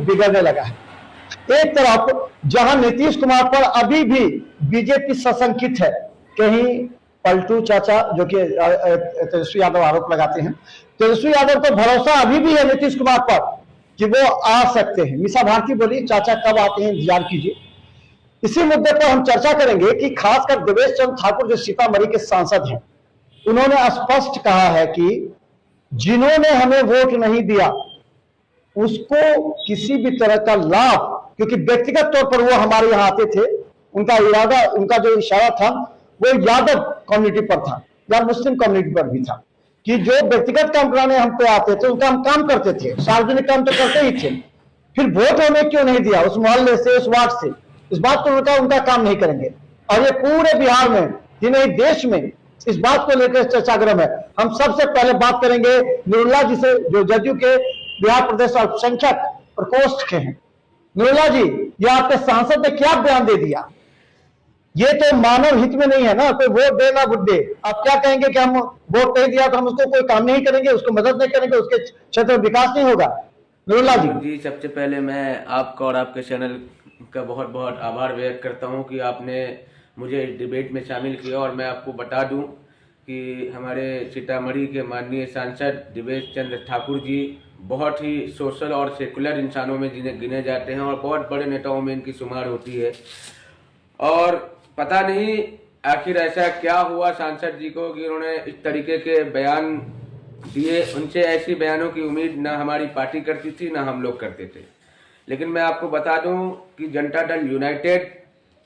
बिगड़ने लगा है। एक तरफ जहां नीतीश कुमार पर अभी भी बीजेपी सशंकित है, कहीं पलटू चाचा जो कि तेजस्वी यादव आरोप लगाते हैं, तेजस्वी यादव को भरोसा अभी भी है नीतीश कुमार पर कि वो आ सकते हैं। मीसा भारती बोली चाचा कब आते हैं इंतजार कीजिए। इसी मुद्दे पर हम चर्चा करेंगे कि खासकर देवेश चंद्र ठाकुर जो सीतामढ़ी के सांसद हैं, उन्होंने स्पष्ट कहा है कि जिन्होंने हमें वोट नहीं दिया उसको किसी भी तरह का लाभ, क्योंकि व्यक्तिगत तौर पर वो हमारे यहाँ आते थे, उनका इरादा, उनका जो इशारा था वो यादव कम्युनिटी पर था या मुस्लिम कम्युनिटी पर भी था कि जो व्यक्तिगत काम कराने हम पे आते थे उनका हम काम करते थे, सार्वजनिक काम तो करते ही थे, फिर वोट हमें क्यों नहीं दिया उस मोहल्ले से, उस वार्ड से, इस बात को लेकर उनका काम नहीं करेंगे। और ये पूरे बिहार में ही नहीं देश में इस बात को लेकर चर्चाग्रह है। हम सबसे पहले बात करेंगे नुरुल्लाह जी से, जो जदयू के बिहार प्रदेश अल्पसंख्यक प्रकोष्ठ के हैं। नुरुल्लाह जी, ये आपके सांसद ने क्या बयान दे दिया? ये तो मानव हित में नहीं है ना, कोई वोट दे ना वोट दे। आप क्या कहेंगे कि हम वोट नहीं दिया तो हम उसको कोई काम नहीं करेंगे, उसको मदद नहीं करेंगे, उसके क्षेत्र में विकास नहीं होगा? नुरुल्लाह जी, सबसे पहले मैं आपका और आपके चैनल का बहुत बहुत आभार व्यक्त करता हूं कि आपने मुझे इस डिबेट में शामिल किया। और मैं आपको बता दूं कि हमारे सीतामढ़ी के माननीय सांसद देवेश चंद्र ठाकुर जी बहुत ही सोशल और सेकुलर इंसानों में जिन्हें गिने जाते हैं और बहुत बड़े नेताओं में इनकी शुमार होती है। और पता नहीं आखिर ऐसा क्या हुआ सांसद जी को कि उन्होंने इस तरीके के बयान दिए। उनसे ऐसी बयानों की उम्मीद ना हमारी पार्टी करती थी ना हम लोग करते थे। लेकिन मैं आपको बता दूं कि जनता दल यूनाइटेड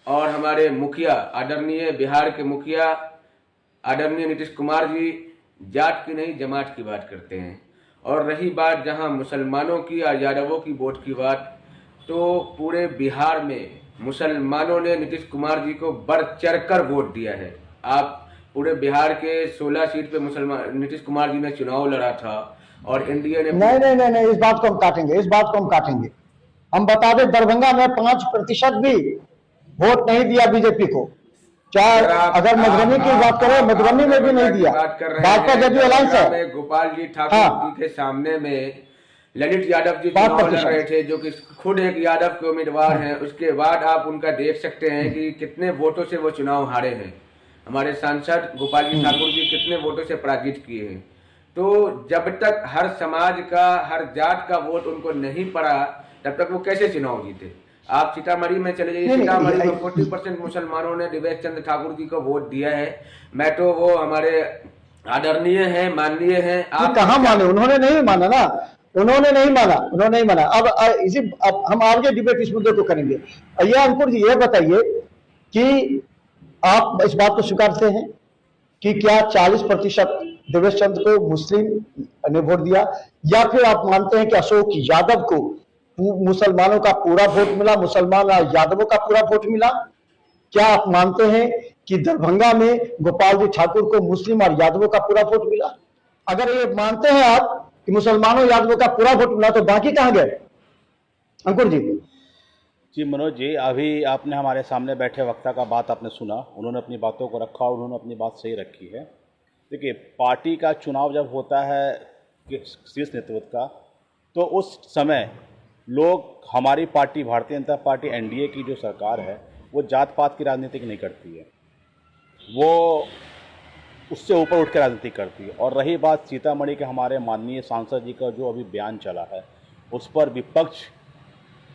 और हमारे मुखिया, आदरणीय बिहार के मुखिया आदरणीय नीतीश कुमार जी जात की नहीं जमात की बात करते हैं। और रही बात जहां मुसलमानों की और यादवों की वोट की बात, तो पूरे बिहार में मुसलमानों ने नीतीश कुमार जी को बढ़ चढ़ कर वोट दिया है। आप पूरे बिहार के 16 सीट पे मुसलमान नीतीश कुमार जी ने चुनाव लड़ा था और एनडीए ने नहीं, इस बात को हम काटेंगे, इस बात को हम काटेंगे। हम बता दें दरभंगा में 5% भी वोट नहीं दिया बीजेपी को। चाहे अगर मधुबनी की बात करें, मधुबनी में भी नहीं दिया। भाजपा जदयू अलायंस है। गोपाल जी ठाकुर जी के सामने में ललित यादव जी चुनाव लड़ रहे थे, जो कि खुद एक यादव के उम्मीदवार हैं। उसके बाद आप उनका देख सकते हैं कि कितने वोटों से वो चुनाव हारे हैं। हमारे सांसद गोपाल जी ठाकुर जी कितने वोटों से पराजित किए हैं। तो जब तक हर समाज का, हर जात का वोट उनको नहीं पड़ा, तब तक वो कैसे चुनाव जीते? आप सीतामढ़ी में चले जाइए, सीतामढ़ी में 40% मुसलमानों ने देवेश चंद्र ठाकुर जी को वोट दिया है। मैं तो वो हमारे आदरणीय हैं, माननीय हैं। आप कहाँ माने? उन्होंने नहीं माना ना, उन्होंने नहीं माना। अब हम आगे डिबेट इस मुद्दे को करेंगे। ये अंकुर जी, ये बताइए कि आप इस बात को स्वीकारते हैं कि क्या 40% देवेश चंद्र को मुस्लिम ने वोट दिया, या फिर आप मानते हैं कि अशोक यादव को मुसलमानों का पूरा वोट मिला, मुसलमान और यादवों का पूरा वोट मिला? क्या आप मानते हैं कि दरभंगा में गोपाल जी ठाकुर को मुस्लिम और यादवों का पूरा वोट मिला? अगर ये मानते हैं आप कि मुसलमानों यादवों का पूरा वोट मिला, तो बाकी कहां गए? अंकुर जी। मनोज जी, अभी आपने हमारे सामने बैठे वक्ता का बात आपने सुना, उन्होंने अपनी बातों को रखा और उन्होंने अपनी बात सही रखी है। देखिए, पार्टी का चुनाव जब होता है शीर्ष नेतृत्व का, तो उस समय लोग, हमारी party Bharatiya Janata party NDA की जो सरकार है, वो जात पात की राजनीति नहीं करती है, वो उससे ऊपर उठ के राजनीति करती है। और रही बात सीतामढ़ी के हमारे माननीय सांसद जी का जो अभी बयान चला है, उस पर विपक्ष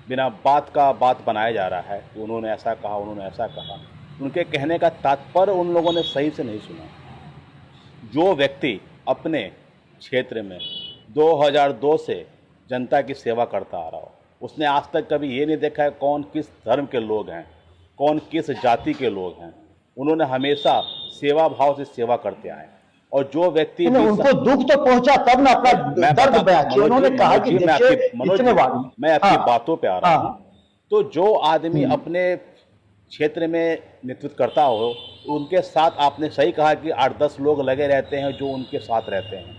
बिना बात का बात बनाया जा रहा है कि उन्होंने ऐसा कहा, उन्होंने ऐसा कहा। उनके कहने का तात्पर्य उन लोगों ने सही से नहीं सुना। जो व्यक्ति अपने क्षेत्र में 2002 से जनता की सेवा करता आ रहा हो, उसने आज तक कभी ये नहीं देखा है कौन किस धर्म के लोग हैं, कौन किस जाति के लोग हैं। उन्होंने हमेशा सेवा भाव से सेवा करते आए। और जो व्यक्ति उनको दुख तो पहुंचा तब ना अपना दर्द बयान किया। उन्होंने कहा कि मैं आपकी बातों पे आ रहा हूं। तो जो आदमी अपने क्षेत्र में नेतृत्व करता हो, उनके साथ आपने सही कहा कि 8-10 लोग लगे रहते हैं जो उनके साथ रहते हैं,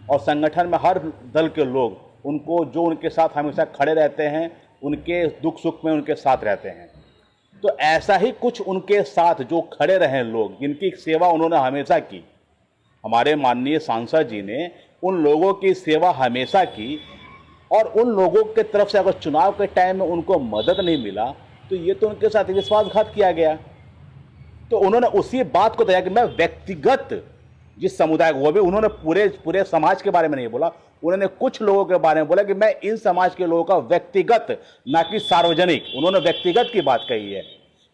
और संगठन में हर दल के लोग उनको, जो उनके साथ हमेशा खड़े रहते हैं, उनके दुख सुख में उनके साथ रहते हैं। तो ऐसा ही कुछ उनके साथ जो खड़े रहे लोग, जिनकी सेवा उन्होंने हमेशा की, हमारे माननीय सांसद जी ने उन लोगों की सेवा हमेशा की और उन लोगों के तरफ से अगर चुनाव के टाइम में उनको मदद नहीं मिला तो ये तो उनके साथ विश्वासघात किया गया। तो उन्होंने उसी बात को दिया कि मैं व्यक्तिगत जिस समुदाय को, वो भी उन्होंने पूरे समाज के बारे में नहीं बोला, उन्होंने कुछ लोगों के बारे में बोला कि मैं इन समाज के लोगों का व्यक्तिगत, ना कि सार्वजनिक, उन्होंने व्यक्तिगत की बात कही है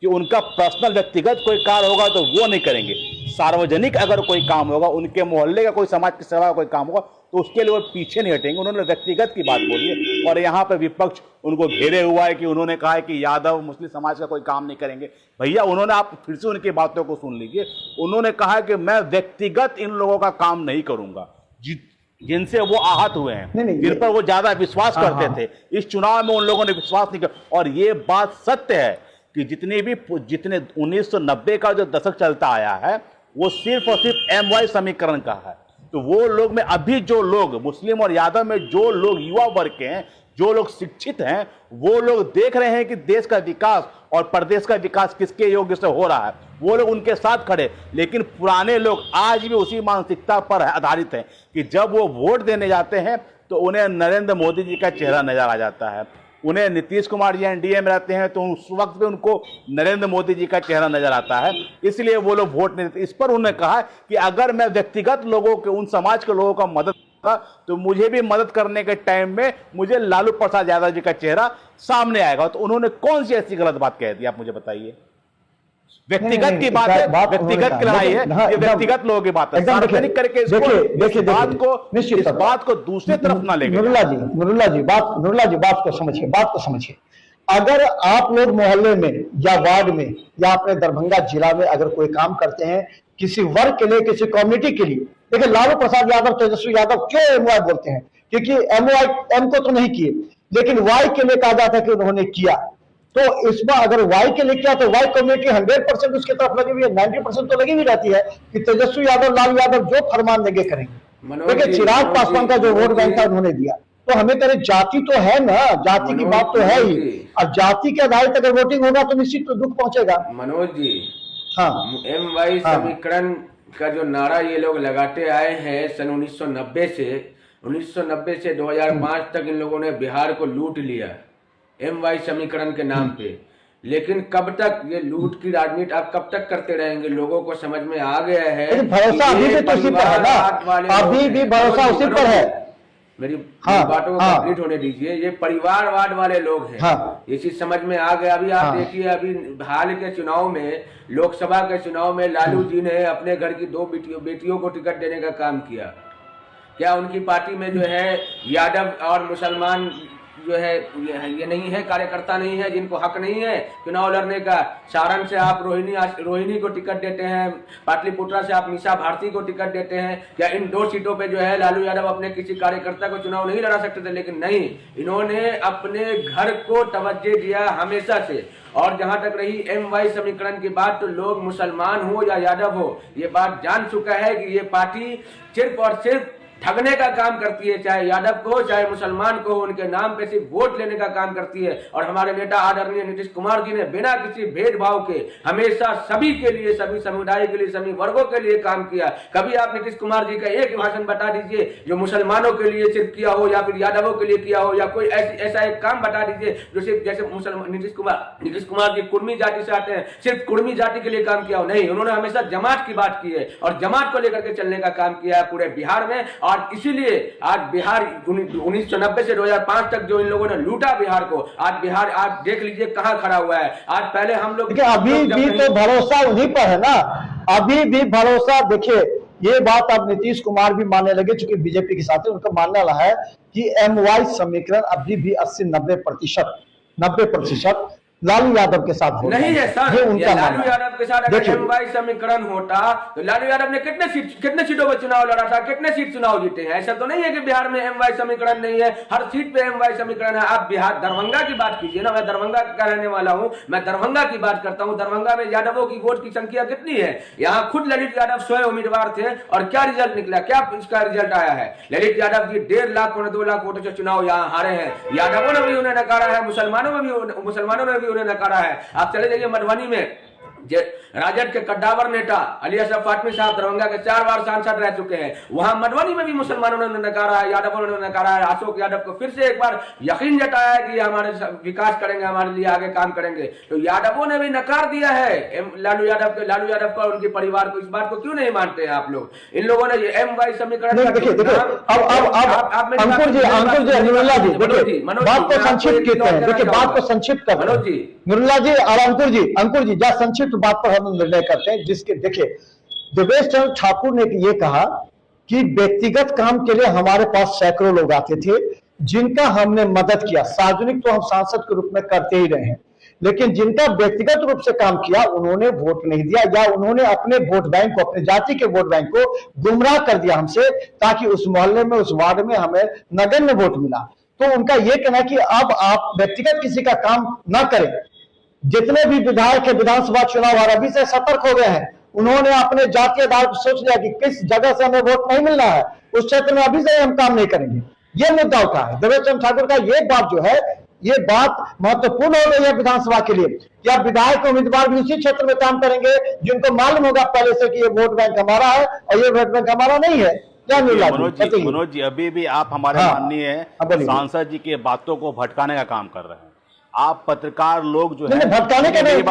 कि उनका पर्सनल व्यक्तिगत कोई कार्य होगा तो वो नहीं करेंगे, सार्वजनिक अगर कोई काम होगा, उनके मोहल्ले का कोई समाज की सेवा का कोई काम होगा तो उसके लिए वो पीछे नहीं हटेंगे। उन्होंने व्यक्तिगत की बात बोली है और यहाँ पर विपक्ष उनको घेरे हुआ है कि उन्होंने कहा है कि यादव मुस्लिम समाज का कोई काम नहीं करेंगे। भैया उन्होंने, आप फिर से उनकी बातों को सुन लीजिए, उन्होंने कहा है कि मैं व्यक्तिगत इन लोगों का काम नहीं करूंगा जिनसे वो आहत हुए हैं, जिन पर वो ज्यादा विश्वास करते थे। इस चुनाव में उन लोगों ने विश्वास नहीं किया और ये बात सत्य है कि जितने 1990 का जो दशक चलता आया है वो सिर्फ और सिर्फ MY समीकरण का है। तो वो लोग में अभी जो लोग मुस्लिम और यादव में जो लोग युवा वर्ग के हैं, जो लोग शिक्षित हैं, वो लोग देख रहे हैं कि देश का विकास और प्रदेश का विकास किसके योग्य से हो रहा है, वो लोग उनके साथ खड़े। लेकिन पुराने लोग आज भी उसी मानसिकता पर आधारित हैं कि जब वो वोट देने जाते हैं तो उन्हें नरेंद्र मोदी जी का चेहरा नजर आ जाता है, उन्हें नीतीश कुमार जी NDA में रहते हैं तो उस वक्त पे उनको नरेंद्र मोदी जी का चेहरा नजर आता है, इसलिए वो लोग वोट नहीं देते। इस पर उन्होंने कहा कि अगर मैं व्यक्तिगत लोगों के, उन समाज के लोगों का मदद करूंगा तो मुझे भी मदद करने के टाइम में मुझे लालू प्रसाद यादव जी का चेहरा सामने आएगा। तो उन्होंने कौन सी ऐसी गलत बात कह दी, आप मुझे बताइए। व्यक्तिगत की बात है, व्यक्तिगत की लड़ाई है, ये व्यक्तिगत लोगों की बात है, सार्वजनिक करके इस बात को दूसरे तरफ ना लेके। नुरुल्लाह जी बात को समझिए। अगर आप लोग मोहल्ले में या वार्ड में या अपने दरभंगा जिला में अगर कोई काम करते हैं किसी वर्ग के लिए, किसी कम्युनिटी के लिए, देखिए लालू प्रसाद यादव, तेजस्वी यादव क्यों MY बोलते हैं? क्योंकि M को तो नहीं किए, लेकिन Y के लिए कहा जाता है कि उन्होंने किया। तो इस बार अगर Y के लिए किया तो Y कम्युनिटी 100% उसकी तरफ लगी हुई है, 90% तो लगी हुई रहती है कि तेजस्वी यादव, लालू यादव जो फरमान देंगे करेंगे। देखिए चिराग पासवान का जो वोट बैंक था उन्होंने दिया, तो हमें करें जाति तो है ना, जाति की बात तो है ही, और जाति के आधारित अगर वोटिंग होगा तो निश्चित तो दुख पहुंचेगा। मनोज जी, हाँ, MY समीकरण का जो नारा ये लोग लगाते आए हैं सन 1990 से 2005 तक इन लोगों ने बिहार को लूट लिया MY समीकरण के नाम पे। लेकिन कब तक ये लूट की राजनीति आप कब तक करते रहेंगे? लोगों को समझ में आ गया है, भरोसा अभी भी तो उसी पर है ना, अभी भी भरोसा उसी पर है। मेरी बातों को कंप्लीट होने दीजिए। ये परिवारवाद वाले लोग हैं, ये चीज समझ में आ गया। अभी आप देखिए, अभी हाल के चुनाव में, लोकसभा के चुनाव में लालू जी ने अपने घर की 2 बेटियों को टिकट देने का काम किया। क्या उनकी पार्टी में जो है यादव और मुसलमान जो है ये नहीं है, कार्यकर्ता नहीं है, जिनको हक नहीं है चुनाव लड़ने का? सारण से आप रोहिणी को टिकट देते हैं, पाटलिपुत्रा से आप निशा भारती को टिकट देते हैं। क्या इन 2 सीटों पे जो है लालू यादव अपने किसी कार्यकर्ता को चुनाव नहीं लड़ा सकते थे? लेकिन नहीं, इन्होंने अपने घर को तवज्जो दिया हमेशा से। और जहां तक रही MY समीकरण की बात, तो लोग मुसलमान हो या यादव हो, ये बात जान चुका है कि ये पार्टी सिर्फ और सिर्फ ठगने का काम करती है, चाहे यादव को चाहे मुसलमान को, उनके नाम पे सिर्फ वोट लेने का काम करती है। और हमारे नेता आदरणीय नीतीश कुमार जी ने बिना किसी भेदभाव के हमेशा सभी के लिए, सभी समुदाय के लिए, सभी वर्गों के लिए काम किया। कभी आप नीतीश कुमार जी का एक भाषण बता दीजिए जो मुसलमानों के लिए सिर्फ किया हो या फिर यादवों के लिए किया हो, या कोई ऐसा एक काम बता दीजिए जो सिर्फ, जैसे नीतीश कुमार जी कुर्मी जाति से आते हैं, सिर्फ कुर्मी जाति के लिए काम किया हो। नहीं, उन्होंने हमेशा जमात की बात की है और जमात को लेकर के चलने का काम किया है पूरे बिहार में। और इसीलिए आज बिहार 1990 से 2005 तक जो इन लोगों ने लूटा बिहार को, आज बिहार आप देख लीजिए कहां खड़ा हुआ है। आज पहले हम लोग, अभी भी तो भरोसा उन्हीं पर है ना, अभी भी भरोसा। देखिए ये बात अब नीतीश कुमार भी मानने लगे, चूंकि बीजेपी के साथ है, उनका मानना रहा है कि MY समीकरण अभी भी 80-90% लालू यादव के साथ होता नहीं है सर। ये उनका लालू यादव के साथ अगर MY समीकरण होता तो लालू यादव ने कितने सीटों पर चुनाव लड़ा था, कितने सीट चुनाव जीते हैं? ऐसा तो नहीं है कि बिहार में MY समीकरण नहीं है, हर सीट पे MY समीकरण है। आप बिहार दरभंगा की बात कीजिए ना, मैं दरभंगा का रहने वाला हूं, मैं दरभंगा की बात करता हूं। दरभंगा में यादवों की वोट की संख्या कितनी है? यहाँ खुद ललित यादव स्वयं उम्मीदवार थे और क्या रिजल्ट निकला, क्या इसका रिजल्ट आया है? ललित यादव जी 1.5 लाख 2 लाख वोटों से चुनाव यहाँ हारे हैं। यादवों ने भी उन्हें नकारा है, मुसलमानों ने भी उन्हें नकारा है। आप चले जाइए राजद के कद्दावर नेता अली असरफ फातमी साहब दरभंगा के 4 बार सांसद रह चुके हैं। वहां मधुबनी में भी मुसलमानों ने नकारा है, यादवों ने नकारा है। अशोक यादव को फिर से एक बार यकीन जताया है कि हमारे विकास करेंगे, हमारे लिए आगे काम करेंगे। तो यादवों ने भी नकार दिया है लालू यादव को और उनके परिवार को। इस बात को क्यों नहीं मानते हैं आप लोग? इन लोगों ने MY समीकरण देखिए अब अंकुर जी नुरुल्लाह जी देखिए बात को संक्षिप्त करते हैं। देखिए बात को संक्षिप्त कर मनोज जी, नुरुल्लाह जी और अंकुर जी जहाँ संक्षिप्त बात पर हम निर्णय करते हैं। जिसके देखिए देवेश चंद्र ठाकुर ने ये कहा कि व्यक्तिगत काम के लिए हमारे पास सैकड़ों लोग आते थे जिनका हमने मदद किया। सार्वजनिक तो हम सांसद के रूप में करते ही रहे हैं, लेकिन जिनका व्यक्तिगत रूप से काम किया उन्होंने वोट नहीं दिया, या उन्होंने अपने वोट बैंक को, अपने जाति के वोट बैंक को गुमराह कर दिया हमसे, ताकि उस मोहल्ले में, उस वार्ड में हमें नगण्य वोट मिला। तो उनका यह कहना कि अब आप व्यक्तिगत किसी का काम ना करें। जितने भी विधायक के विधानसभा चुनाव और अभी से सतर्क हो गए हैं, उन्होंने अपने जातीय आधार पर सोच लिया कि किस जगह से हमें वोट नहीं मिलना है, उस क्षेत्र में अभी से हम काम नहीं करेंगे। यह मुद्दा उठा है देवेश चंद्र ठाकुर का। यह बात जो है, ये बात महत्वपूर्ण हो गई है विधानसभा के लिए। क्या विधायक उम्मीदवार भी उसी क्षेत्र में काम करेंगे जिनको मालूम होगा पहले से कि ये वोट बैंक हमारा है और ये वोट बैंक हमारा नहीं है? क्या मनोज जी अभी भी आप हमारे माननीय सांसद जी के बातों को भटकाने का काम कर रहे हैं। आप पत्रकार लोग जो है भटकाने का नहीं,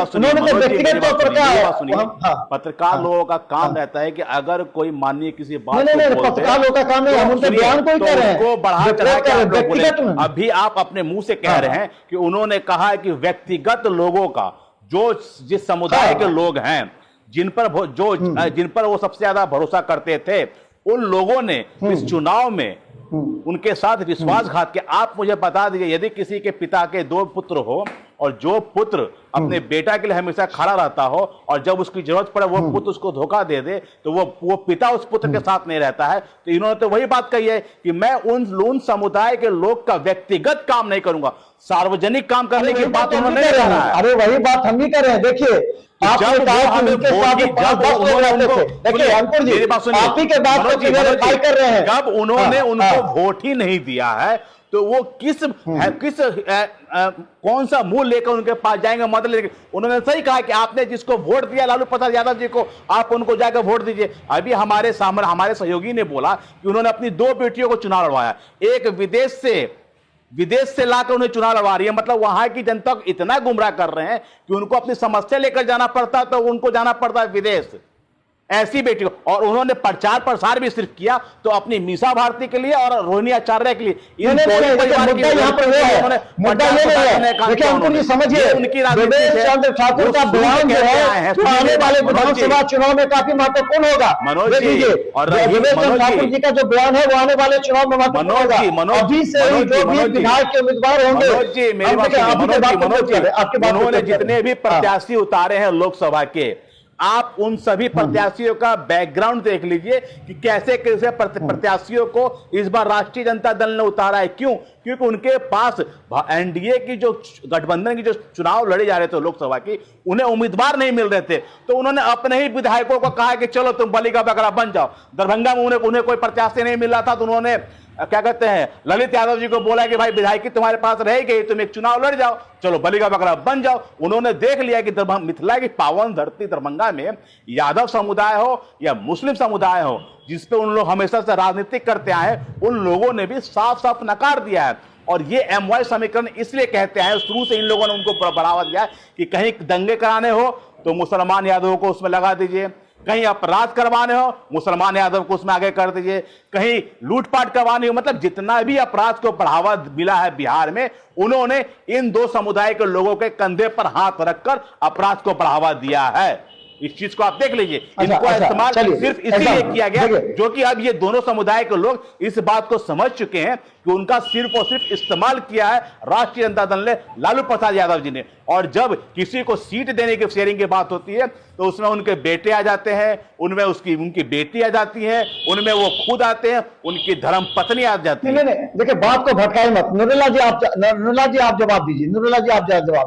पत्रकार लोगों का काम रहता है कि अगर कोई माननीय किसी बात पत्रकार लोगों का काम नहीं, हम उनके बयान को ही कह रहे हैं, उनको बढ़ा चढ़ा के आप लोग बोले। अभी आप अपने मुंह से कह रहे हैं कि उन्होंने कहा कि व्यक्तिगत लोगों का, जो जिस समुदाय के लोग हैं जिन पर वो सबसे ज्यादा भरोसा करते थे, उन लोगों ने इस चुनाव में उनके साथ विश्वासघात किया। आप मुझे बता दीजिए, यदि किसी के पिता के 2 पुत्र हो और जो पुत्र अपने बेटा के लिए हमेशा खड़ा रहता हो और जब उसकी जरूरत पड़े वो पुत्र उसको धोखा दे दे, तो वो पिता उस पुत्र के साथ नहीं रहता है। तो इन्होंने तो वही बात कही है कि मैं उन समुदाय के लोग का व्यक्तिगत काम नहीं करूंगा, सार्वजनिक काम करने की बात उन्होंने नहीं कहा है। अरे वही बात हम भी कर रहे हैं। देखिए जब उन्होंने उनको वोट ही नहीं दिया है तो वो कौन सा मूल लेकर उनके पास जाएंगे, मदद लेकर? उन्होंने सही कहा कि आपने जिसको वोट दिया लालू प्रसाद यादव जी को, आप उनको जाकर वोट दीजिए। अभी हमारे सहयोगी ने बोला कि उन्होंने अपनी 2 बेटियों को चुनाव लड़वाया, एक विदेश से लाकर उन्हें चुनाव लड़वा रही है। मतलब वहां की जनता को इतना गुमराह कर रहे हैं कि उनको अपनी समस्या लेकर जाना पड़ता, तो उनको जाना पड़ता है विदेश। ऐसी बेटी को, और उन्होंने प्रचार प्रसार भी सिर्फ किया तो अपनी मीसा भारती के लिए और रोहिणी आचार्य के लिए। उनकी देवेश चंद्र ठाकुर का बयान जो है आने वाले विधानसभा चुनाव में काफी महत्वपूर्ण होगा। और देवेश चंद्र ठाकुर जी का जो बयान है वो आने वाले चुनाव में महत्वपूर्ण होगा। अभी से ही जो भी विधायक के उम्मीदवार होंगे, उन्होंने जितने भी प्रत्याशी उतारे हैं लोकसभा के, आप उन सभी प्रत्याशियों का बैकग्राउंड देख लीजिए कि कैसे कैसे प्रत्याशियों को इस बार राष्ट्रीय जनता दल ने उतारा है। क्यों? क्योंकि उनके पास एनडीए की जो गठबंधन की जो चुनाव लड़े जा रहे थे लोकसभा की, उन्हें उम्मीदवार नहीं मिल रहे थे, तो उन्होंने अपने ही विधायकों को कहा कि चलो तुम बलि का बकरा बन जाओ। दरभंगा में उन्हें कोई प्रत्याशी नहीं मिल रहा था, तो उन्होंने क्या कहते हैं ललित यादव जी को बोला कि भाई विधायकी तुम्हारे पास रहेगी, तुम एक चुनाव लड़ जाओ, चलो बलि का बकरा बन जाओ। उन्होंने देख लिया कि मिथिला की पावन धरती दरभंगा में यादव समुदाय हो या मुस्लिम समुदाय हो, जिस पे उन लोग हमेशा से राजनीति करते आए, उन लोगों ने भी साफ साफ नकार दिया है। और ये MY समीकरण इसलिए कहते हैं, शुरू से इन लोगों ने उनको बढ़ावा दिया कि कहीं दंगे कराने हो तो मुसलमान यादवों को उसमें लगा दीजिए, कहीं अपराध करवाने हो मुसलमान यादव को उसमें आगे कर दीजिए, कहीं लूटपाट करवानी हो। मतलब जितना भी अपराध को बढ़ावा मिला है बिहार में, उन्होंने इन 2 समुदाय के लोगों के कंधे पर हाथ रखकर अपराध को बढ़ावा दिया है। इस चीज को आप देख लीजिए। इनको इस्तेमाल सिर्फ इसीलिए किया गया जो कि अब ये दोनों समुदाय के लोग इस बात को समझ चुके हैं कि उनका सिर्फ और सिर्फ इस्तेमाल किया है राष्ट्रीय जनता दल ने, लालू प्रसाद यादव जी ने। और जब किसी को सीट देने की शेयरिंग की बात होती है तो उसमें उनके बेटे आ जाते हैं, उनमें उनकी बेटी आ जाती है, उनमें वो खुद आते हैं, उनकी धर्म पत्नी आ जाती है। नहीं, देखिए बात को भटकाए मत। नुरुल्लाह जी आप जवाब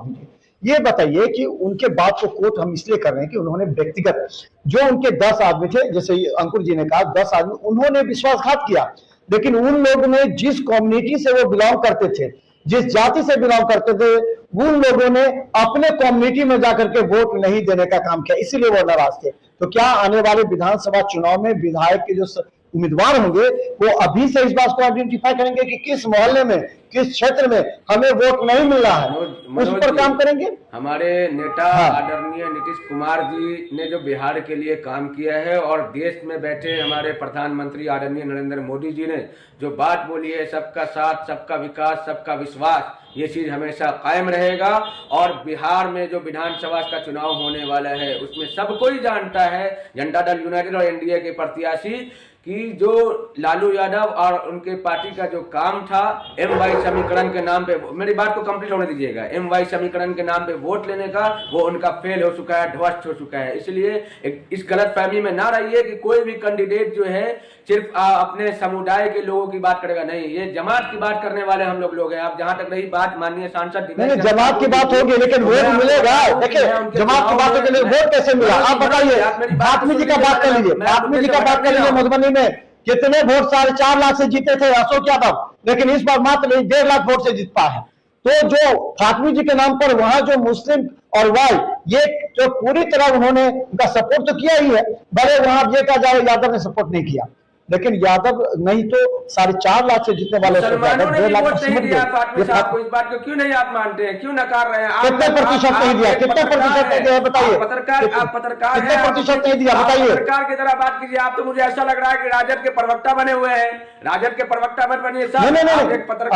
दीजिए। ये बताइए कि उनके बात को कोट हम इसलिए कर रहे हैं कि उन्होंने व्यक्तिगत जो उनके 10 आदमी थे, जैसे अंकुर जी ने कहा 10 आदमी, उन्होंने विश्वासघात किया। लेकिन उन लोगों ने जिस कम्युनिटी से वो बिलोंग करते थे, जिस जाति से बिलोंग करते थे, उन लोगों ने अपने कम्युनिटी में जाकर के वोट नहीं देने का काम किया, इसीलिए वो नाराज थे। तो क्या आने वाले विधानसभा चुनाव में विधायक के जो उम्मीदवार होंगे वो अभी से इस बात को आइडेंटिफाई करेंगे कि किस मोहल्ले में, किस क्षेत्र में हमें वोट नहीं मिल रहा है, उस पर काम करेंगे। हमारे नेता आदरणीय नीतीश कुमार जी ने जो बिहार के लिए काम किया है और देश में बैठे हमारे प्रधानमंत्री आदरणीय नरेंद्र मोदी जी ने जो बात बोली है, सबका साथ, सबका विकास, सबका विश्वास, ये चीज हमेशा कायम रहेगा। और बिहार में जो विधानसभा का चुनाव होने वाला है उसमें सब कोई जानता है, जनता दल यूनाइटेड और एनडीए के प्रत्याशी, कि जो लालू यादव और उनके पार्टी का जो काम था MY समीकरण के नाम पे, मेरी बात को कंप्लीट होने दीजिएगा, MY समीकरण के नाम पे वोट लेने का, वो उनका फेल हो चुका है, ध्वस्त हो चुका है। इसलिए इस गलतफहमी में ना रहिए कि कोई भी कैंडिडेट जो है सिर्फ अपने समुदाय के लोगों की बात करेगा, नहीं, ये जमात की बात करने वाले हम लोग हैं। आप जहां तक रही बात माननीय सांसद, जमात की बात होगी लेकिन वोट मिलेगा। देखिए जमात की बातों के लिए वोट कैसे मिला, आप बताइए। फातमी जी का बात कर लीजिए, फातमी जी का बात कर लीजिए। मधुबनी में कितने वोट 4.5 लाख से जीते थे अशोक यादव, लेकिन इस बार मात्र 1.5 लाख वोट से जीत पाए। तो जो फातमी जी के नाम पर वहां जो मुस्लिम और वाई, ये जो पूरी तरह उन्होंने उनका सपोर्ट तो किया ही है, भले वहां ये कहा जाए यादव ने सपोर्ट नहीं किया, लेकिन यादव नहीं तो 4.5 लाख से जीतने वाले मुसलमानों ने भी वोट नहीं दिया फातमी साहब को। इस बात को क्यों नहीं आप मानते हैं, क्यों नकार रहे हैं? कितने प्रतिशत नहीं दिया, कितने प्रतिशत नहीं दिया बताइए। पत्रकार, आप पत्रकार कितने प्रतिशत नहीं दिया बताइए। पत्रकार की तरह बात कीजिए। आप तो मुझे ऐसा लग रहा है कि राजद के प्रवक्ता बने हुए हैं, राजद के प्रवक्ता मत बनिए साहब। नहीं,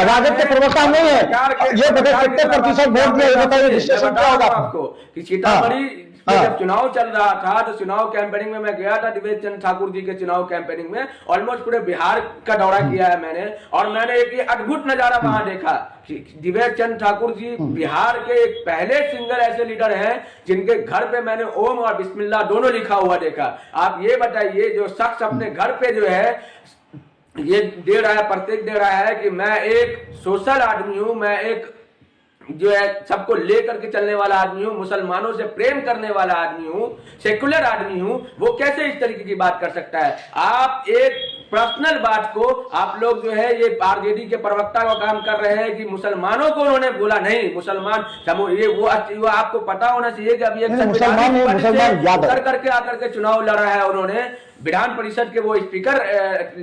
राजद के प्रवक्ता नहीं है। ये बताइए कितने प्रतिशत वोट दिया, ये बताइए विश्लेषण क्या होगा आपको कि सीतामढ़ी जब चुनाव चल रहा था तो चुनाव कैंपेनिंग में मैं गया था, दिवेश चंद्र ठाकुर जी के चुनाव कैंपेनिंग में ऑलमोस्ट पूरे बिहार का दौरा किया है मैंने, और मैंने एक अद्भुत नजारा वहां देखा कि दिवेश चंद्र ठाकुर जी बिहार के एक पहले सिंगल ऐसे लीडर हैं जिनके घर पे मैंने ओम और बिस्मिल्लाह दोनों लिखा हुआ देखा। आप ये बताइए, जो शख्स अपने घर पे जो है ये दे रहा है, प्रत्येक दे रहा है कि मैं एक सोशल आदमी हूं, मैं एक जो है सबको लेकर के चलने वाला आदमी हूं, मुसलमानों से प्रेम करने वाला आदमी हूं, सेकुलर आदमी हूं, वो कैसे इस तरीके की बात कर सकता है? आप एक पर्सनल बात को आप लोग जो है ये आरजेडी के प्रवक्ता का काम कर रहे हैं कि मुसलमानों को उन्होंने बोला नहीं, मुसलमान ये वो आपको पता होना चाहिए कि अभी एक मुसलमान करके आकर के चुनाव लड़ा है उन्होंने, विधान परिषद के वो स्पीकर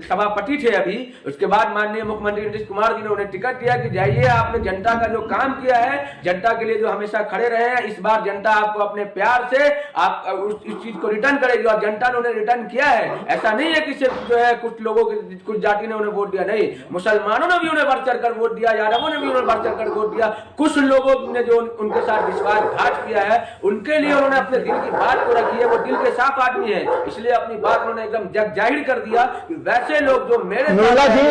सभापति थे अभी। उसके बाद माननीय मुख्यमंत्री नीतीश कुमार जी ने उन्हें टिकट दिया कि जाइए, आपने जनता का जो काम किया है, जनता के लिए जो हमेशा खड़े रहे हैं, इस बार जनता आपको अपने प्यार से आप उस चीज को रिटर्न करेगी, और जनता ने उन्हें रिटर्न किया है। ऐसा नहीं है कि सिर्फ जो है कुछ लोगों के, कुछ जाति ने उन्हें वोट दिया, नहीं, मुसलमानों ने भी उन्हें बढ़ चढ़ कर वोट दिया, यादवों ने भी उन्हें बढ़ चढ़ कर वोट दिया। कुछ लोगों ने जो उनके साथ विश्वासघात किया है, उनके लिए उन्होंने अपने दिल की बात को रखी है, वो दिल के साफ आदमी है, इसलिए अपनी बात उन्होंने एकदम जग जाहिर कर दिया कि वैसे लोग जो मेरे निर्मला जी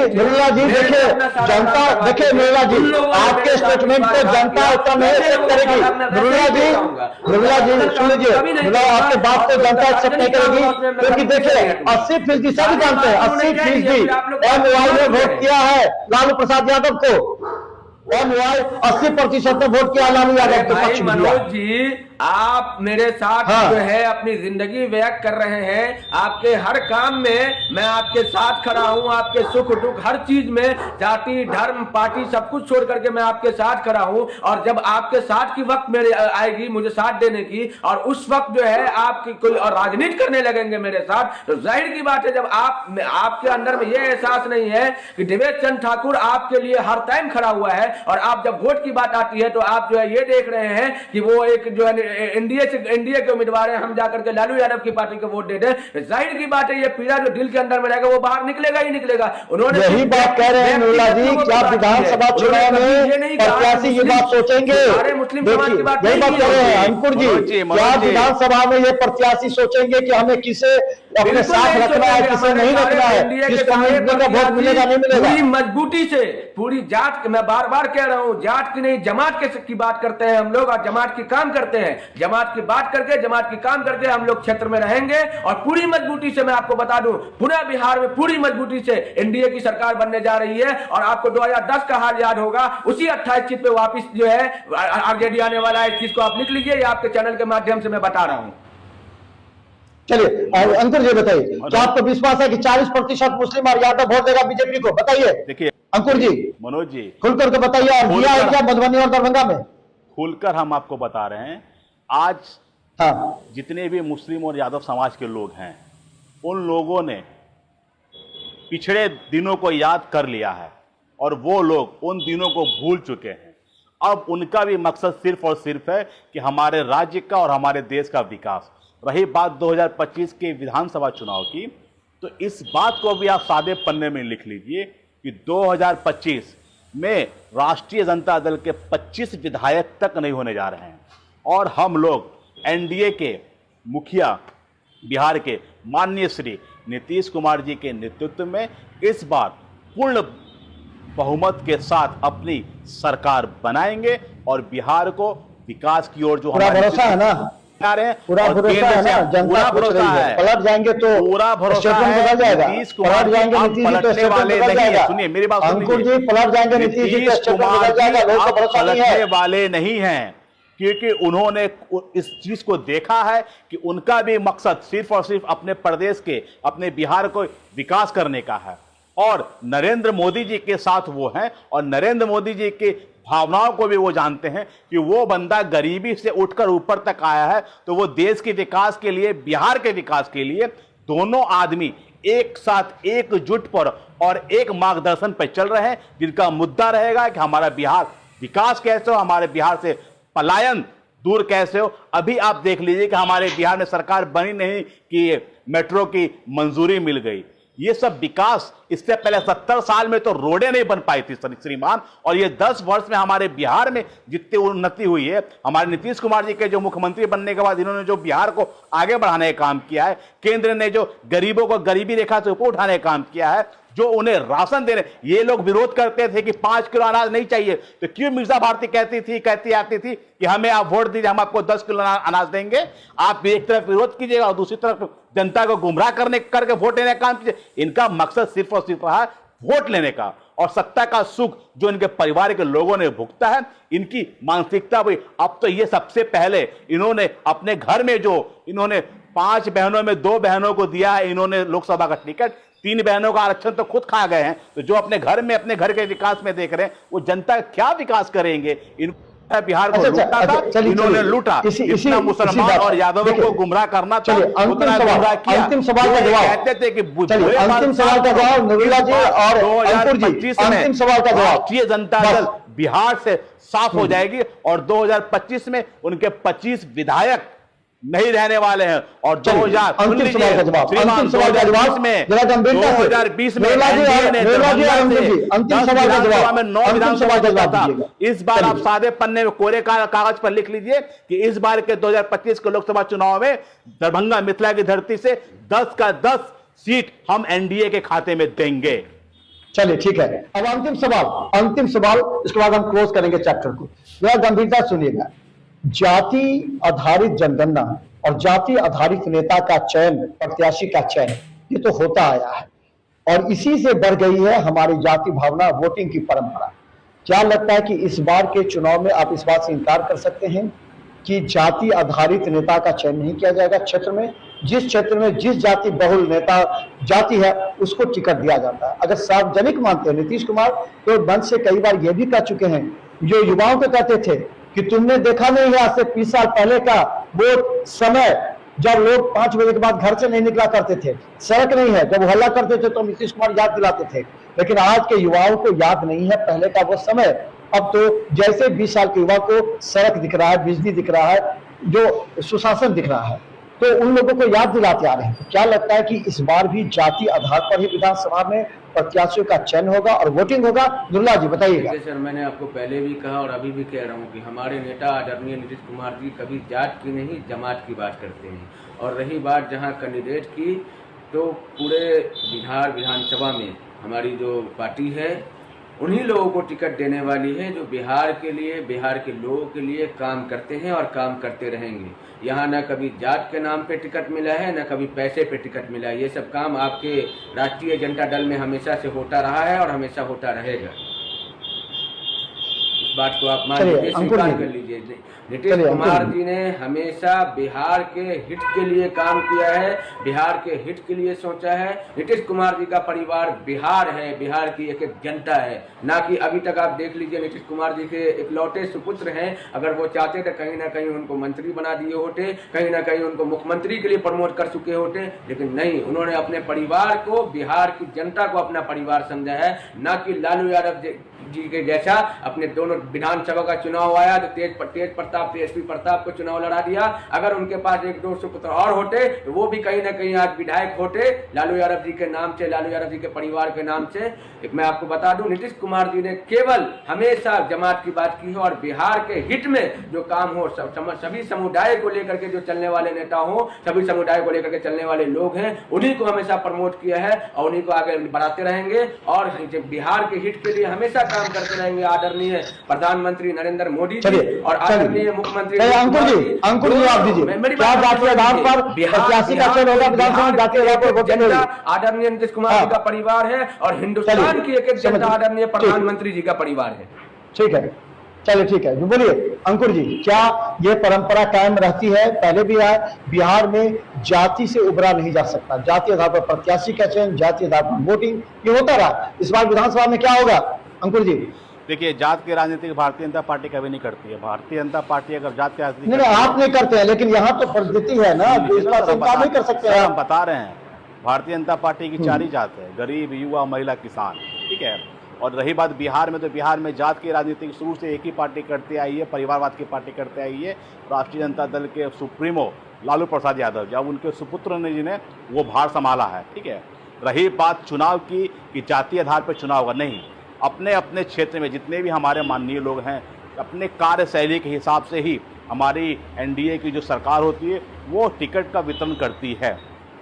देखिए जनता, देखिए निर्मला जी आपके स्टेटमेंट को जनता उत्तर नहीं एक्सेप्ट करेगी। निर्मला जी सुन लीजिए, आपके बात को जनता एक्सेप्ट नहीं करेगी, क्योंकि देखिए 80% सभी जानते हैं, 80% MY ने वोट किया है लालू प्रसाद यादव को, 80% ने वोट किया लालू यादव के पक्ष में। मनोज जी आप मेरे साथ जो है अपनी जिंदगी व्यक्त कर रहे हैं, आपके हर काम में मैं आपके साथ खड़ा हूं, आपके सुख दुख हर चीज में, जाति धर्म पार्टी सब कुछ छोड़ करके मैं आपके साथ खड़ा हूं। और जब आपके साथ की वक्त मेरे आएगी मुझे साथ देने की, और उस वक्त जो है आपकी कोई और राजनीति करने लगेंगे मेरे साथ, तो जाहिर की बात है जब आपके अंदर में यह एहसास नहीं है कि दिवेश चंद्र ठाकुर आपके लिए हर टाइम खड़ा हुआ है, और आप जब वोट की बात आती है तो आप जो है ये देख रहे हैं कि वो एक जो है एनडीए के उम्मीदवार हैं, हम जाकर के लालू यादव की पार्टी को वोट दे दें, जाहिर की बात है ये पीड़ा जो दिल के अंदर में रहेगा वो बाहर निकलेगा ही निकलेगा। उन्होंने यही बात कह रहे हैं निर्मला जी, क्या विधानसभा चुनाव में प्रत्याशी ये बात सोचेंगे? सारे मुस्लिम समाज की बात यही बात कह रहे हैं अंकुर जी, क्या विधानसभा में ये प्रत्याशी सोचेंगे कि हमें किसे अपने साथ रखना है, किसे नहीं रखना है, किस कम्युनिटी का वोट मिलेगा नहीं मिलेगा? पूरी मजबूती से पूरी जात, मैं बार बार कह रहा हूं, जात की नहीं जमात की बात करते हैं हम लोग, और जमात की काम करते हैं, जमात की बात करके जमात की काम करके हम लोग क्षेत्र में रहेंगे। और पूरी मजबूती से मैं आपको बता दूं, पूरा बिहार में पूरी मजबूती से एनडीए की सरकार बनने जा रही है, और आपको 2010 का हाल याद होगा, उसी 28 सीट पे वापिस जो है आरजेडी आने वाला है। इस चीज को आप लिख लीजिए, ये आपके चैनल के माध्यम से मैं बता रहा हूं। चलिए अंकुर जी बताइए, क्या आपको विश्वास है कि 40% मुस्लिम और यादव वोट देगा बीजेपी को? बताइए देखिए अंकुर जी, मनोज जी खुलकर के बताइए, और दिया है क्या मधुबनी और दरभंगा में? खुलकर हम आपको बता रहे हैं, आज हाँ जितने भी मुस्लिम और यादव समाज के लोग हैं, उन लोगों ने पिछड़े दिनों को याद कर लिया है और वो लोग उन दिनों को भूल चुके हैं। अब उनका भी मकसद सिर्फ और सिर्फ है कि हमारे राज्य का और हमारे देश का विकास। रही बात 2025 के विधानसभा चुनाव की, तो इस बात को भी आप सादे पन्ने में लिख लीजिए कि 2025 में राष्ट्रीय जनता दल के 25 विधायक तक नहीं होने जा रहे हैं और हम लोग एनडीए के मुखिया बिहार के माननीय श्री नीतीश कुमार जी के नेतृत्व में इस बार पूर्ण बहुमत के साथ अपनी सरकार बनाएंगे और बिहार को विकास की ओर जो पूरा भरोसा है ना, पूरा भरोसा है ना, जनता भरोसा है, पलट जाएंगे तो पूरा भरोसा है। बदल जाएगा, नीतीश कुमार पलट जाएंगे नीतीश जी तो पलटने वाले बदल नहीं है। जाएगा। सुनिए मेरी बात, अंकुर जी पलट जाएंगे नीतीश जी तो कुमार बदल जाएगा, लोगों को भरोसा नहीं पलटने है। वाले नहीं हैं, क्योंकि उन्होंने इस चीज को देखा है कि उनका भी मकसद सिर्फ और सिर्फ अपने प्रदेश के, अपने बिहार को विकास करने का है और नरेंद्र मोदी जी के साथ वो हैं और नरेंद्र मोदी जी के भावनाओं को भी वो जानते हैं कि वो बंदा गरीबी से उठकर ऊपर तक आया है, तो वो देश के विकास के लिए, बिहार के विकास के लिए दोनों आदमी एक साथ एकजुट पर और एक मार्गदर्शन पर चल रहे हैं, जिनका मुद्दा रहेगा कि हमारा बिहार विकास कैसे हो, हमारे बिहार से पलायन दूर कैसे हो। अभी आप देख लीजिए कि हमारे बिहार में सरकार बनी नहीं कि मेट्रो की मंजूरी मिल गई। ये सब विकास, इससे पहले 70 साल में तो रोडें नहीं बन पाई थी श्रीमान, और ये 10 वर्ष में हमारे बिहार में जितनी उन्नति हुई है, हमारे नीतीश कुमार जी के जो मुख्यमंत्री बनने के बाद इन्होंने जो बिहार को आगे बढ़ाने का काम किया है, केंद्र ने जो गरीबों को गरीबी रेखा से ऊपर उठाने का काम किया है, जो उन्हें राशन दे रहे, ये लोग विरोध करते थे कि 5 किलो अनाज नहीं चाहिए, तो क्यों मिर्जा भारती कहती आती थी कि हमें आप वोट दीजिए, हम आपको 10 किलो अनाज देंगे। आप भी एक तरफ विरोध कीजिएगा और दूसरी तरफ जनता को गुमराह करके वोट लेने का काम कीजिए। इनका मकसद सिर्फ और सिर्फ रहा वोट लेने का और सत्ता का सुख जो इनके परिवार के लोगों ने भुगता है, इनकी मानसिकता हुई। अब तो ये सबसे पहले इन्होंने अपने घर में जो इन्होंने 5 बहनों में 2 बहनों को दिया है इन्होंने लोकसभा का टिकट, 3 बहनों का आरक्षण तो खुद खा गए हैं, तो जो अपने घर में अपने घर के विकास में देख रहे हैं, वो जनता क्या विकास करेंगे? इन बिहार को लूटा था, इन्होंने लूटा। इतना मुसलमान और यादवों को गुमराह करना था, उतना गुमराह किया। अंतिम सवाल का जवाब कहते थे कि अंतिम सवाल का जवाब नूरुल्लाह जी और अंकुर जी, अंतिम सवाल का जवाब। राष्ट्रीय जनता दल बिहार से साफ हो जाएगी और 2025 में उनके 25 विधायक नहीं रहने वाले हैं और 2020 में 2020 में 9 विधानसभा जीता था। इस बार आप सादे पन्ने में कोरे कागज पर लिख लीजिए कि इस बार के 2025 के लोकसभा चुनाव में दरभंगा मिथिला की धरती से 10 का 10 सीट हम एनडीए के खाते में देंगे। चलिए ठीक है, अब अंतिम सवाल, इसके बाद हम क्लोज करेंगे चैप्टर को। जरा गंभीरता सुनिएगा। जाति आधारित जनगणना और जाति आधारित नेता का चयन, प्रत्याशी का चयन, ये तो होता आया है और इसी से बढ़ गई है हमारी जाति भावना, वोटिंग की परंपरा। क्या लगता है कि इस बार के चुनाव में आप इस बात से इनकार कर सकते हैं कि जाति आधारित नेता का चयन नहीं किया जाएगा? क्षेत्र में जिस जाति बहुल नेता जाति है उसको टिकट दिया जाता है। अगर सार्वजनिक मानते हैं, नीतीश कुमार तो मंच से कई बार ये भी कह चुके हैं, जो युवाओं को कहते थे कि तुमने देखा नहीं है आज से 20 साल पहले का वो समय जब लोग 5 बजे के बाद घर से नहीं निकला करते थे, सड़क नहीं है, जब हल्ला करते थे तो नीतीश कुमार याद दिलाते थे। लेकिन आज के युवाओं को याद नहीं है पहले का वो समय। अब तो जैसे 20 साल के युवा को सड़क दिख रहा है, बिजली दिख रहा है, जो सुशासन दिख रहा है, तो उन लोगों को याद दिलाते आ रहे हैं। क्या लगता है कि इस बार भी जाति आधार पर ही विधानसभा में प्रत्याशियों का चयन होगा और वोटिंग होगा? दुर्ला जी बताइएगा। सर, मैंने आपको पहले भी कहा और अभी भी कह रहा हूँ कि हमारे नेता आदरणीय नीतीश कुमार जी कभी जात की नहीं जमात की बात करते हैं। और रही बात जहाँ कैंडिडेट की, तो पूरे बिहार विधानसभा में हमारी जो पार्टी है उन्हीं लोगों को टिकट देने वाली है जो बिहार के लिए, बिहार के लोगों के लिए काम करते हैं और काम करते रहेंगे। यहाँ न कभी जात के नाम पे टिकट मिला है, न कभी पैसे पे टिकट मिला है। ये सब काम आपके राष्ट्रीय जनता दल में हमेशा से होता रहा है और हमेशा होता रहेगा। बात को आप मान चलिए, लीजिए, अंकुर स्वीकार जी। कर लीजिए। नीतीश चलिए, कुमार अंकुर जी ने हमेशा बिहार के हित के लिए काम किया है, बिहार के हित के लिए सोचा है। नीतीश कुमार जी का परिवार बिहार है, बिहार की एक एक जनता है, ना कि अभी तक आप देख लीजिए नीतीश कुमार जी के इकलौते सुपुत्र हैं। अगर वो चाहते तो कहीं ना कहीं उनको मंत्री बना दिए होते, कहीं ना कहीं उनको मुख्यमंत्री के लिए प्रमोट कर चुके होते, लेकिन नहीं, उन्होंने अपने परिवार को, बिहार की जनता को अपना परिवार समझा है, ना कि लालू यादव जी के जैसा अपने दोनों विधानसभा का चुनाव आया तो तेज प्रताप तेजस्वी प्रताप को चुनाव लड़ा दिया। अगर उनके पास एक दो सुपुत्र और होते तो वो भी कहीं ना कहीं आज विधायक होते, लालू यादव जी के नाम से, लालू यादव जी के परिवार के नाम से। एक मैं आपको बता दूं, नीतीश कुमार जी ने केवल हमेशा जमात की बात की है और बिहार के हित में जो काम हो, सभी समुदाय को लेकर के जो चलने वाले नेता हो, सभी समुदाय को लेकर के चलने वाले लोग हैं, उन्हीं को हमेशा प्रमोट किया है और उन्हीं को आगे बढ़ाते रहेंगे और बिहार के हित के लिए हमेशा काम करते रहेंगे। आदरणीय प्रधानमंत्री नरेंद्र मोदी जी और आदरणीय मुख्यमंत्री अंकुर जी आप दीजिए, क्या जातीय आधार पर 85 का चुनाव होगा विधानसभा, जातीय आधार पर वोट जनता आदरणीय नीतीश कुमार जी का परिवार है और हिंदुस्तान की एक एक जनता आदरणीय प्रधानमंत्री जी का परिवार है। ठीक है, चलिए ठीक है, बोलिए अंकुर जी, क्या ये परंपरा कायम रहती है? पहले भी है, बिहार में जाति से उबरा नहीं जा सकता, जातीय आधार पर प्रत्याशी का चयन, जातीय आधार पर वोटिंग, ये होता रहा। इस बार विधानसभा में क्या होगा अंकुर जी? देखिए, जात की राजनीति भारतीय जनता पार्टी कभी नहीं करती है। भारतीय जनता पार्टी अगर जात की राजनीति नहीं, आप नहीं करते हैं, लेकिन यहाँ तो प्रवृत्ति है ना, तो इसका संपादन नहीं कर सकते हैं। हम बता रहे हैं, भारतीय जनता पार्टी की 4 ही जात है, गरीब, युवा, महिला, किसान, ठीक है। और रही बात बिहार में, तो बिहार में जात की राजनीति शुरू से एक ही पार्टी करती आई है, परिवारवाद की पार्टी करते आई है। राष्ट्रीय जनता दल के सुप्रीमो लालू प्रसाद यादव, जब उनके सुपुत्र ने जी ने वो भार संभाला है, ठीक है। रही बात चुनाव की कि जातीय आधार पर चुनाव होगा, नहीं, अपने अपने क्षेत्र में जितने भी हमारे माननीय लोग हैं, अपने कार्यशैली के हिसाब से ही हमारी एनडीए की जो सरकार होती है वो टिकट का वितरण करती है।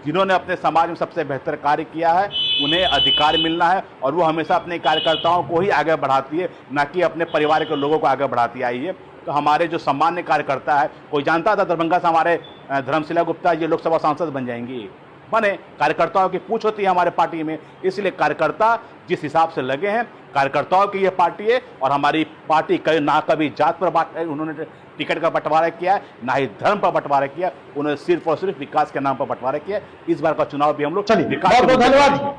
जिन्होंने अपने समाज में सबसे बेहतर कार्य किया है उन्हें अधिकार मिलना है और वो हमेशा अपने कार्यकर्ताओं को ही आगे बढ़ाती है, ना कि अपने परिवार के लोगों को आगे बढ़ाती आई है। तो हमारे जो सामान्य कार्यकर्ता है, कोई जानता था दरभंगा से हमारे धर्मशिला गुप्ता ये लोकसभा सांसद बन जाएंगी? बने। कार्यकर्ताओं की पूछ होती है हमारे पार्टी में, इसलिए कार्यकर्ता जिस हिसाब से लगे हैं, कार्यकर्ताओं की ये पार्टी है और हमारी पार्टी ना कभी जात पर उन्होंने टिकट का बंटवारा किया है, ना ही धर्म पर बंटवारा किया, उन्होंने सिर्फ और सिर्फ विकास के नाम पर बंटवारा किया। इस बार का चुनाव भी हम लोग बहुत बहुत धन्यवाद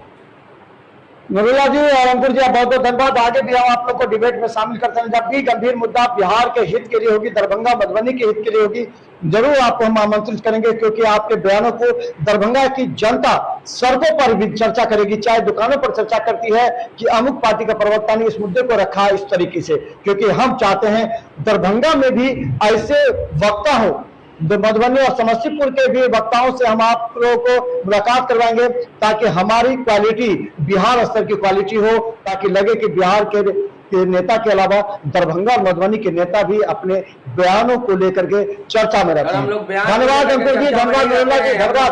नबीला जी और अंकुर जी, बहुत बहुत धन्यवाद। आगे भी हम आप लोग को डिबेट में शामिल करते हैं। जब भी गंभीर मुद्दा बिहार के हित के लिए होगी, दरभंगा मधुबनी के हित के लिए होगी, जरूर आपको हम आमंत्रित करेंगे, क्योंकि आपके बयानों को दरभंगा की जनता सड़कों पर भी चर्चा करेगी, चाहे दुकानों पर चर्चा करती है कि अमुक पार्टी का प्रवक्ता ने इस मुद्दे को रखा इस तरीके से, क्योंकि हम चाहते हैं दरभंगा में भी ऐसे वक्ता हो। मधुबनी और समस्तीपुर के भी वक्ताओं से हम आप लोगों को मुलाकात करवाएंगे, ताकि हमारी क्वालिटी बिहार स्तर की क्वालिटी हो, ताकि लगे कि बिहार के नेता के अलावा दरभंगा और मधुबनी के नेता भी अपने बयानों को लेकर के चर्चा में रहते हैं। धन्यवाद अंकुर जी, धन्यवाद निर्मला जी, धन्यवाद।